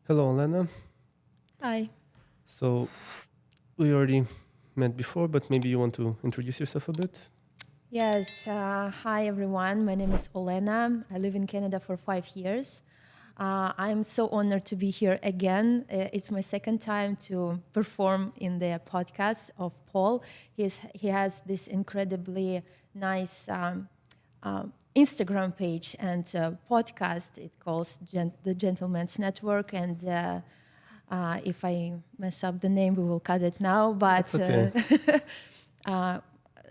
Hello, Elena. Hi. So we already met before, but maybe you want to introduce yourself a bit? Yes. Hi, everyone. My name is Olena. I live in Canada for 5 years. I'm so honored to be here again. It's my second time to perform in the podcast of Paul. He has this incredibly nice Instagram page and podcast. It calls the Gentleman's Network. And if I mess up the name, we will cut it now. But That's okay.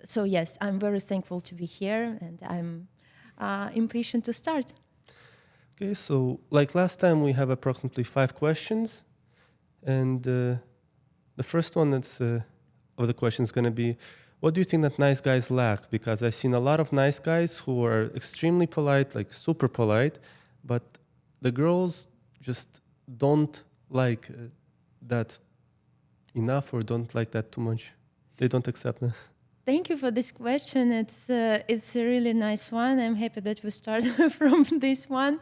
So yes, I'm very thankful to be here, and I'm impatient to start. Okay, so like last time, we have approximately 5 questions. And the first one of the question is going to be, what do you think that nice guys lack? Because I've seen a lot of nice guys who are extremely polite, like super polite, but the girls just don't like that enough or don't like that too much. They don't accept that. Thank you for this question. It's a really nice one. I'm happy that we start from this one.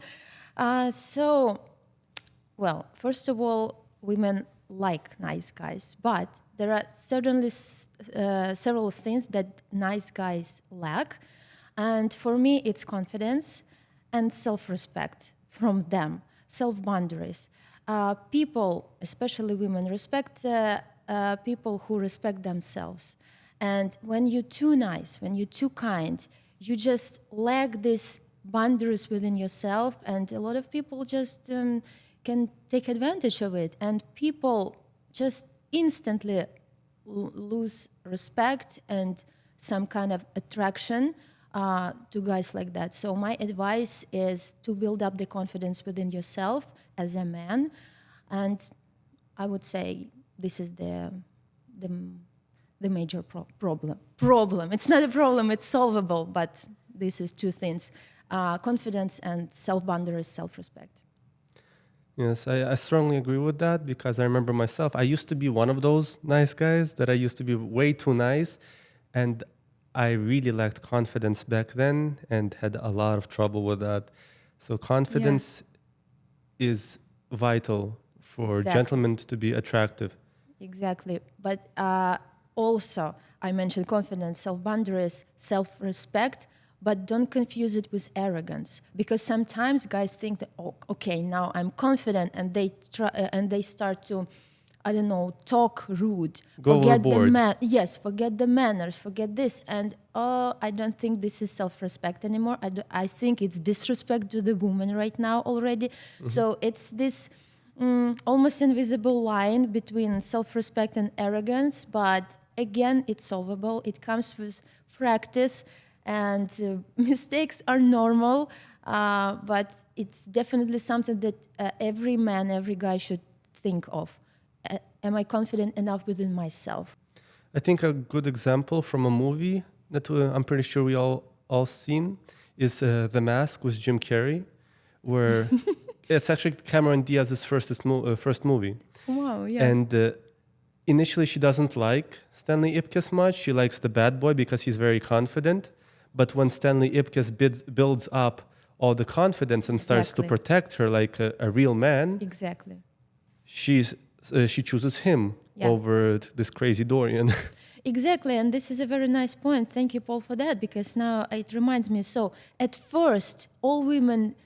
Well, first of all, women like nice guys, but there are certainly several things that nice guys lack. And for me, it's confidence and self-respect from them, self-boundaries. People, especially women, respect people who respect themselves. And when you're too nice, when you're too kind, you just lack these boundaries within yourself, and a lot of people just can take advantage of it. And people just instantly lose respect and some kind of attraction to guys like that. So my advice is to build up the confidence within yourself as a man, and I would say this is the major problem. It's not a problem, it's solvable, but this is two things: confidence and self-boundaries, self-respect. Yes, I strongly agree with that because I remember myself. I used to be one of those nice guys that I used to be way too nice. And I really lacked confidence back then and had a lot of trouble with that. So Yeah, confidence is vital for exactly. gentlemen to be attractive. Exactly. But also, I mentioned confidence, self-boundaries, self-respect, but don't confuse it with arrogance, because sometimes guys think that, oh, okay, now I'm confident, and they start to, I don't know, talk rude, Go overboard. forget the manners, forget this, and I don't think this is self-respect anymore. I think it's disrespect to the woman right now already. So it's this almost invisible line between self-respect and arrogance, but again, it's solvable. It comes with practice, and mistakes are normal, but it's definitely something that every man, every guy should think of. Am I confident enough within myself? I think a good example from a movie that I'm pretty sure we all seen is The Mask with Jim Carrey, where it's actually Cameron Diaz's first movie. Wow, yeah. And initially, she doesn't like Stanley Ipkiss much. She likes the bad boy because he's very confident. But when Stanley Ipkiss builds up all the confidence and starts to Exactly. protect her like a real man, Exactly. she chooses him Yeah. over this crazy Dorian. Exactly, and this is a very nice point. Thank you, Paul, for that, because now it reminds me. So, at first, all women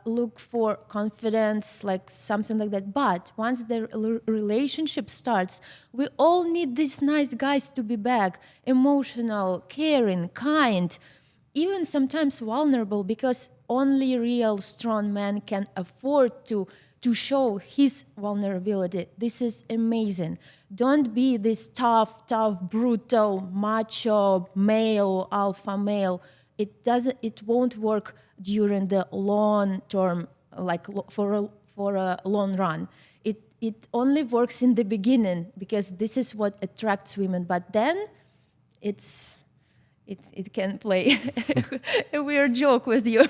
look for confidence, like something like that. But once the relationship starts, we all need these nice guys to be back, emotional, caring, kind, even sometimes vulnerable, because only real strong man can afford to show his vulnerability. This is amazing. Don't be this tough, brutal, macho male, alpha male. It won't work during the long term, like for a long run. It only works in the beginning, because this is what attracts women. But then it's it can play a weird joke with you.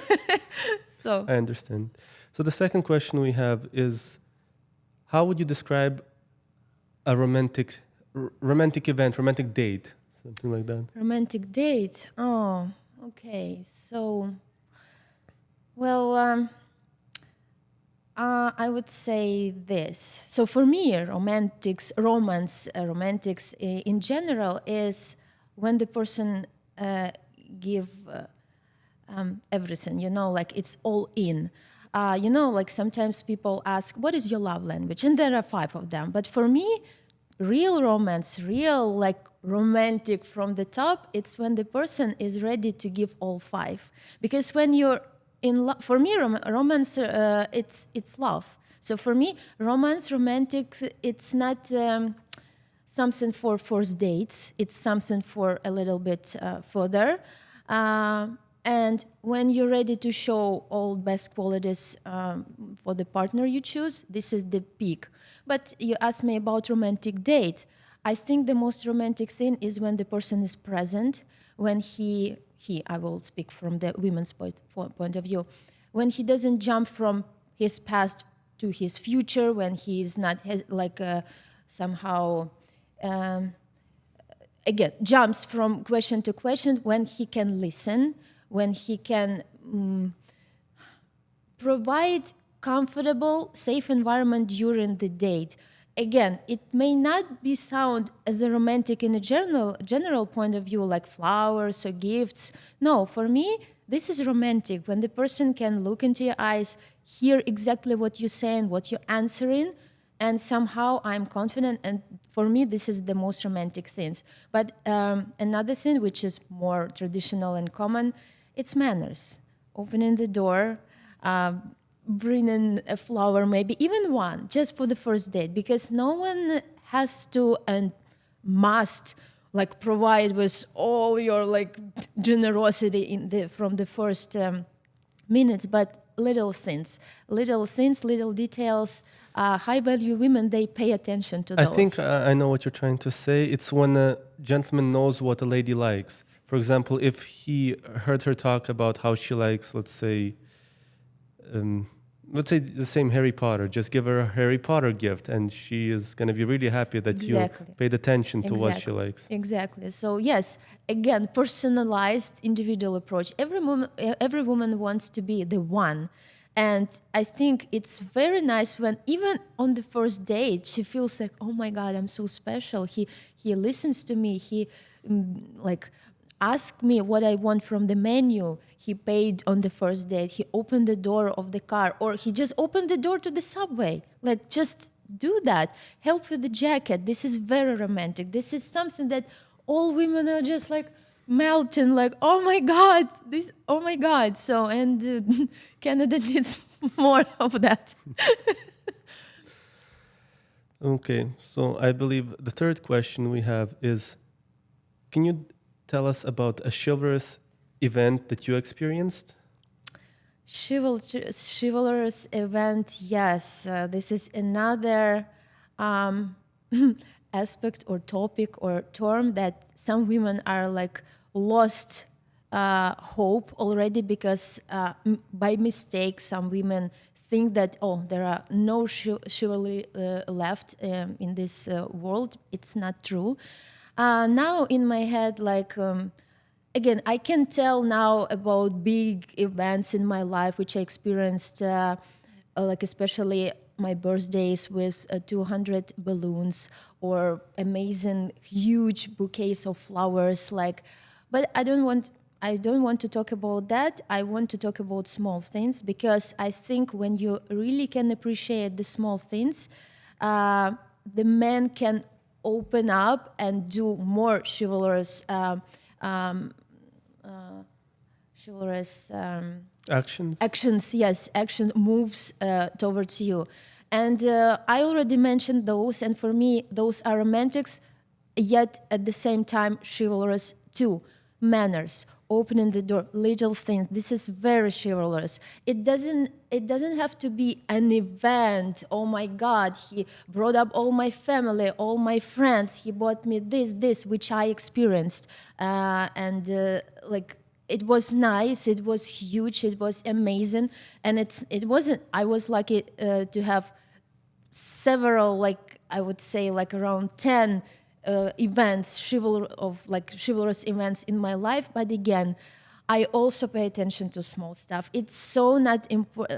So I understand. So the second question we have is, how would you describe a romantic event, romantic date, something like that? 'romantic date'. Oh, okay. So, well, I would say this. So for me, romantics in general is when the person give everything, like it's all in. Like sometimes people ask, what is your love language? And there are 5 of them. But for me, real romance, real like romantic from the top, it's when the person is ready to give all 5. Because when you're in love, for me, romance, it's love. So for me, romantic, it's not something for first dates. It's something for a little bit further. And when you're ready to show all best qualities for the partner you choose, this is the peak. But you asked me about romantic date. I think the most romantic thing is when the person is present, when I will speak from the women's point of view, when he doesn't jump from his past to his future, when he is not somehow again jumps from question to question, when he can listen, when he can provide comfortable, safe environment during the date. Again, it may not be sound as a romantic in a general point of view, like flowers or gifts. No, for me, this is romantic when the person can look into your eyes, hear exactly what you're saying, what you're answering, and somehow I'm confident. And for me, this is the most romantic things. But another thing, which is more traditional and common, it's manners. Opening the door, bringing a flower, maybe even one, just for the first date, because no one has to and must like provide with all your like generosity from the first minutes, but little things, little details. High value women, they pay attention to those. I think I know what you're trying to say. It's when a gentleman knows what a lady likes. For example, if he heard her talk about how she likes, let's say the same Harry Potter, just give her a Harry Potter gift and she is going to be really happy that you paid attention to what she likes. Exactly. So yes, again, personalized individual approach. Every woman wants to be the one. And I think it's very nice when even on the first date, she feels like, oh my God, I'm so special. He listens to me. He asked me what I want from the menu. He paid on the first date. He opened the door of the car, or he just opened the door to the subway. Like, just do that. Help with the jacket. This is very romantic. This is something that all women are just like melting, like, oh my God, oh my God. So, and Canada needs more of that. Okay, so I believe the third question we have is, can you tell us about a chivalrous event that you experienced? Chivalrous event, yes. This is another aspect or topic or term that some women are like lost hope already because by mistake some women think that, oh, there are no chivalry left in this world. It's not true. Now in my head, like, again, I can tell now about big events in my life which I experienced, like especially my birthdays with 200 balloons or amazing huge bouquets of flowers. Like, but I don't want to talk about that. I want to talk about small things, because I think when you really can appreciate the small things, the man can open up and do more chivalrous actions, yes, action moves towards you. And I already mentioned those, and for me those are romantics, yet at the same time chivalrous too. Manners, opening the door, little things. This is very chivalrous. It doesn't have to be an event. Oh my God, he brought up all my family, all my friends. He bought me this, which I experienced, and like it was nice. It was huge. It was amazing, and it wasn't. I was lucky to have several, like I would say, like around 10 events, chivalrous events in my life. But again, I also pay attention to small stuff. It's so not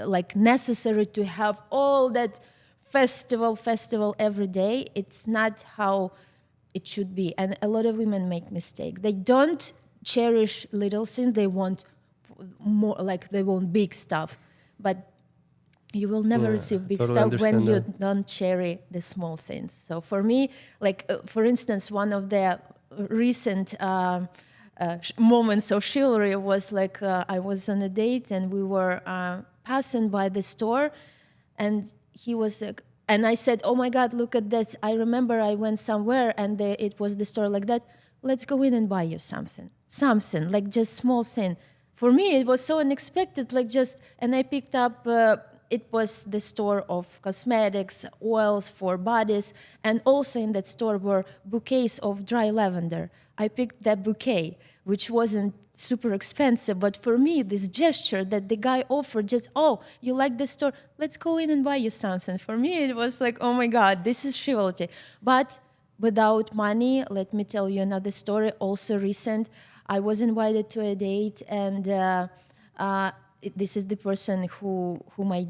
like necessary to have all that festival every day. It's not how it should be. And a lot of women make mistakes. They don't cherish little things. They want more, like they want big stuff. But you will never receive big totally stuff when understand you that. don't cherish the small things. So for me, like for instance, one of the recent moments of chivalry was like I was on a date and we were passing by the store, and he was like, and I said, "Oh my God, look at this! I remember I went somewhere and it was the store like that. Let's go in and buy you something like just small thing." For me, it was so unexpected, like just, and I picked up. It was the store of cosmetics, oils for bodies, and also in that store were bouquets of dry lavender. I picked that bouquet, which wasn't super expensive, but for me, this gesture that the guy offered, just, "Oh, you like this store? Let's go in and buy you something." For me, it was like, oh my God, this is chivalry. But without money, let me tell you another story, also recent. I was invited to a date, and this is the person whom I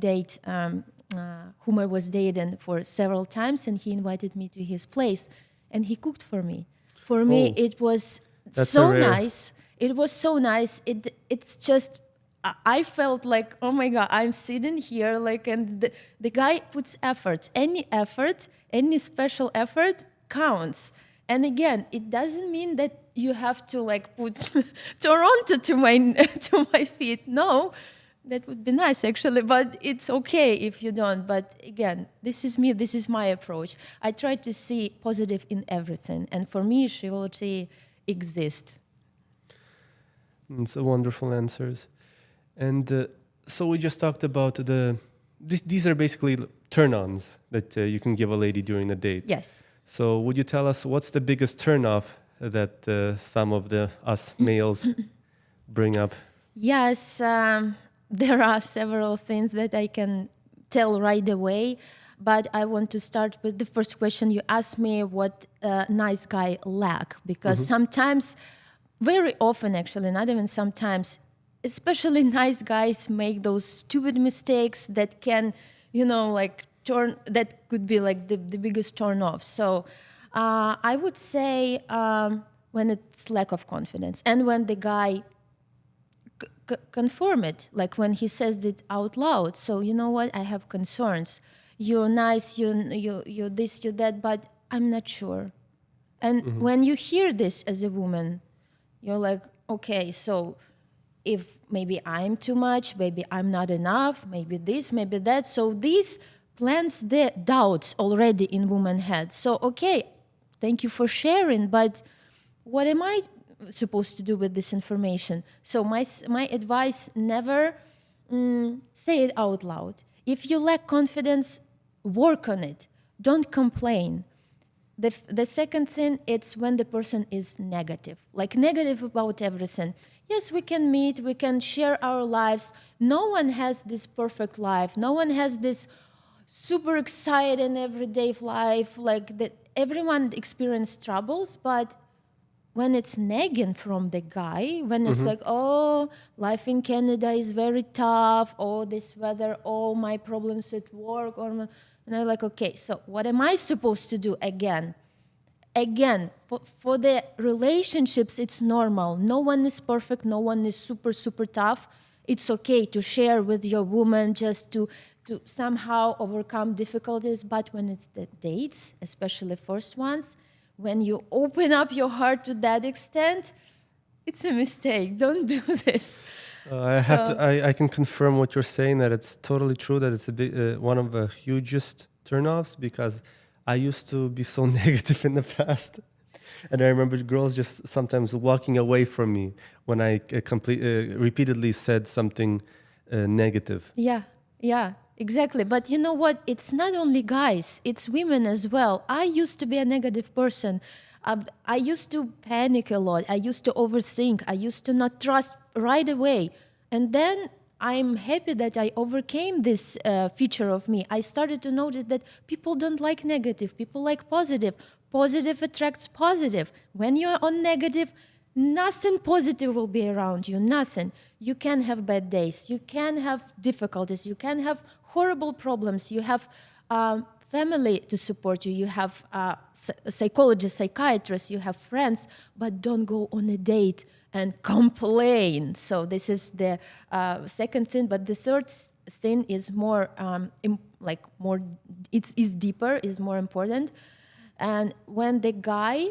was dating for several times, and he invited me to his place, and he cooked for me. For me, Oh, it was that's so a rare. nice. It was so nice. It's just I felt like, oh my God, I'm sitting here like, and the guy puts efforts. Any special effort counts. And again, it doesn't mean that you have to like put Toronto to my feet. No, that would be nice actually, but it's okay if you don't. But again, this is me. This is my approach. I try to see positive in everything, and for me, chivalry exists. It's a wonderful answers. And so we just talked about these are basically turn-ons that you can give a lady during the date. Yes. So would you tell us what's the biggest turn-off that some of us males bring up? Yes, there are several things that I can tell right away, but I want to start with the first question you asked me, what nice guy lack, because sometimes, very often actually, not even sometimes, especially nice guys make those stupid mistakes that can, like that could be like the biggest turn off. So I would say when it's lack of confidence and when the guy confirm it, like when he says it out loud. So you know what? I have concerns. You're nice. You this, you that, but I'm not sure. And when you hear this as a woman, you're like, okay, so if maybe I'm too much, maybe I'm not enough, maybe this, maybe that. So these plants the doubts already in woman's head. So okay, thank you for sharing, but what am I supposed to do with this information? So my advice, never say it out loud. If you lack confidence, work on it. Don't complain. The second thing, it's when the person is negative, like negative about everything. Yes, we can meet, we can share our lives. No one has this perfect life. No one has this super exciting everyday life, like that. Everyone experiences troubles, but when it's nagging from the guy, when it's like, oh, life in Canada is very tough, oh, this weather, oh, my problems at work, and I'm like, okay, so what am I supposed to do again? For the relationships, it's normal. No one is perfect. No one is super, super tough. It's okay to share with your woman, just to somehow overcome difficulties. But when it's the dates, especially first ones, when you open up your heart to that extent, it's a mistake. Don't do this. I can confirm what you're saying, that it's totally true, that it's a big, one of the hugest turnoffs, because I used to be so negative in the past. And I remember girls just sometimes walking away from me when I repeatedly said something negative. Yeah, exactly. But you know what? It's not only guys, it's women as well. I used to be a negative person. I used to panic a lot. I used to overthink. I used to not trust right away. And then I'm happy that I overcame this feature of me. I started to notice that people don't like negative. People like positive. Positive attracts positive. When you're on negative, nothing positive will be around you. Nothing. You can have bad days. You can have difficulties. You can have horrible problems. You have family to support you. You have psychologists, psychiatrists. You have friends. But don't go on a date and complain. So this is the second thing. But the third thing is more it's deeper, is more important. And when the guy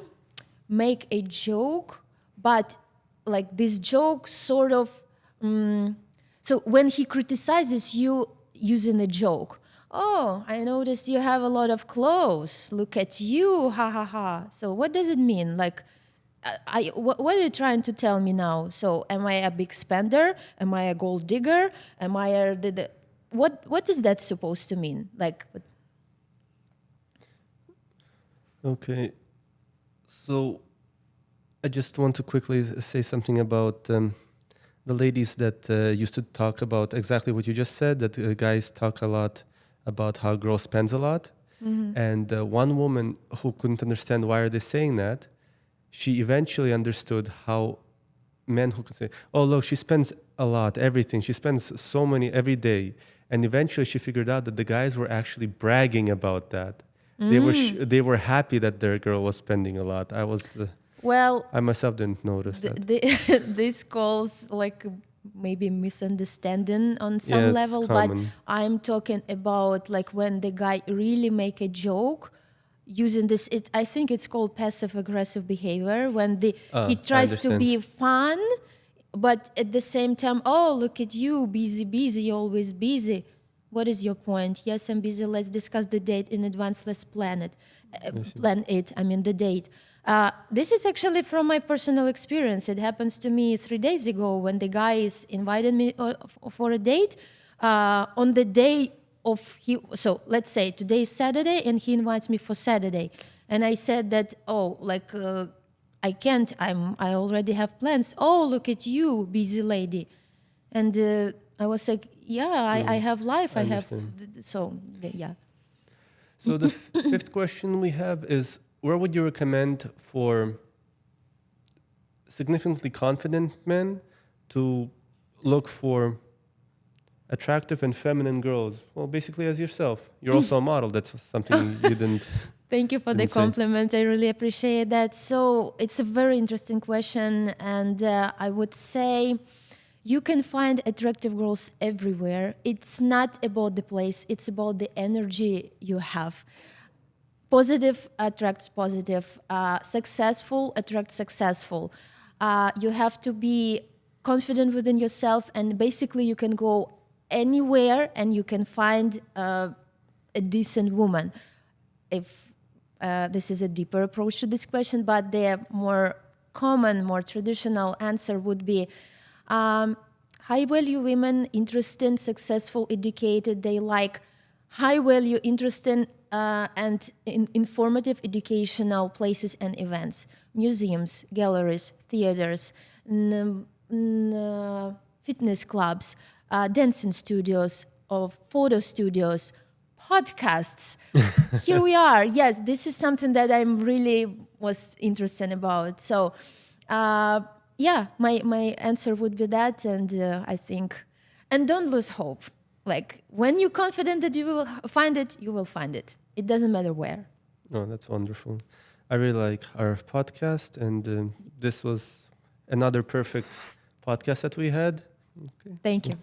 make a joke, but like this joke sort of so when he criticizes you using a joke, oh, I noticed you have a lot of clothes, look at you, ha ha ha. So what does it mean? Like, what are you trying to tell me now? So am I a big spender? Am I a gold digger? Am I what is that supposed to mean? Like, Okay. So I just want to quickly say something about the ladies that used to talk about exactly what you just said, that guys talk a lot about how girls spends a lot. And one woman who couldn't understand why are they saying that, she eventually understood how men who could say, oh, look, she spends a lot, everything. She spends so many every day. And eventually she figured out that the guys were actually bragging about that. They were happy that their girl was spending a lot. I myself didn't notice that. This calls like maybe misunderstanding on some Yeah, it's level, but common. I'm talking about like when the guy really make a joke using this. I think it's called passive aggressive behavior, when he I tries to understand. be fun, but at the same time, oh, look at you, busy, always busy. What is your point? Yes, I'm busy. Let's discuss the date in advance. Let's plan it. The date. This is actually from my personal experience. It happens to me 3 days ago when the guy is invited me for a date on the day of so let's say today is Saturday and he invites me for Saturday, and I said that I can't. I already have plans. Oh, look at you, busy lady, and I was like, yeah, I have life. I have yeah. So the fifth question we have is, where would you recommend for significantly confident men to look for attractive and feminine girls? Well, basically as yourself. You're also a model. That's something you didn't... Thank you for the didn't say. compliment. I really appreciate that. So it's a very interesting question. And I would say you can find attractive girls everywhere. It's not about the place. It's about the energy you have. Positive attracts positive. Successful attracts successful. You have to be confident within yourself, and basically you can go anywhere and you can find a decent woman. If this is a deeper approach to this question, but the more common, more traditional answer would be high-value women, interesting, successful, educated. They like high-value, interesting, and informative educational places and events, museums, galleries, theaters, fitness clubs, dancing studios, or photo studios, podcasts. Here we are. Yes, this is something that I'm really was interested about. So, my answer would be that, and I think, and don't lose hope. Like, when you're confident that you will find it, you will find it. It doesn't matter where. Oh, that's wonderful. I really like our podcast, and this was another perfect podcast that we had. Okay. Thank you.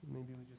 Maybe we just